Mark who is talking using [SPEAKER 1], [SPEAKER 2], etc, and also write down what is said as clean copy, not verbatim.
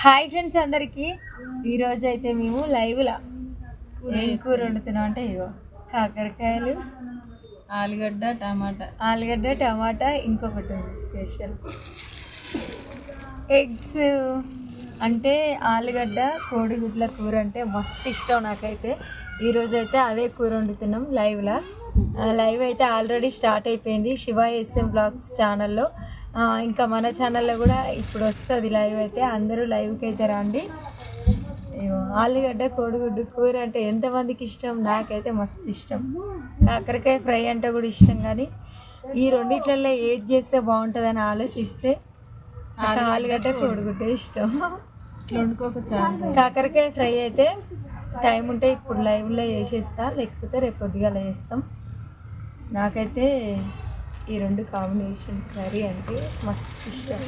[SPEAKER 1] Hi friends అందరికి ఈరోజు అయితే మేము లైవ్లా ఏం కూర వండుతున్నాం అంటే ఇగో కాకరకాయలు ఆలుగడ్డ టమాటా ఇంకొకటి ఉంది స్పెషల్ ఎగ్స్. అంటే ఆలుగడ్డ కోడిగుడ్ల కూర అంటే మస్తు ఇష్టం నాకైతే. ఈరోజు అయితే అదే కూర వండుతున్నాం లైవ్లా. లైవ్ అయితే ఆల్రెడీ స్టార్ట్ అయిపోయింది శివ ఎస్ఎం బ్లాగ్స్ ఛానల్లో. ఇంకా మన ఛానల్లో కూడా ఇప్పుడు వస్తుంది లైవ్. అయితే అందరూ లైవ్కి అయితే రండి. ఆలుగడ్డ కోడిగుడ్డు కూర అంటే ఎంతమందికి ఇష్టం? నాకైతే మస్తు ఇష్టం. కాకరకాయ ఫ్రై అంటే కూడా ఇష్టం, కానీ ఈ రెండిట్లలో ఏది చేస్తే బాగుంటుందని ఆలోచిస్తే ఆలుగడ్డ కోడిగుడ్డ ఇష్టం. కాకరకాయ ఫ్రై అయితే టైం ఉంటే ఇప్పుడు లైవ్లో చేసేస్తా, లేకపోతే రేపు పొద్దుగాల చేస్తాం. నాకైతే ఈ రెండు కాంబినేషన్ కర్రీ అంటే మస్తు ఇష్టం.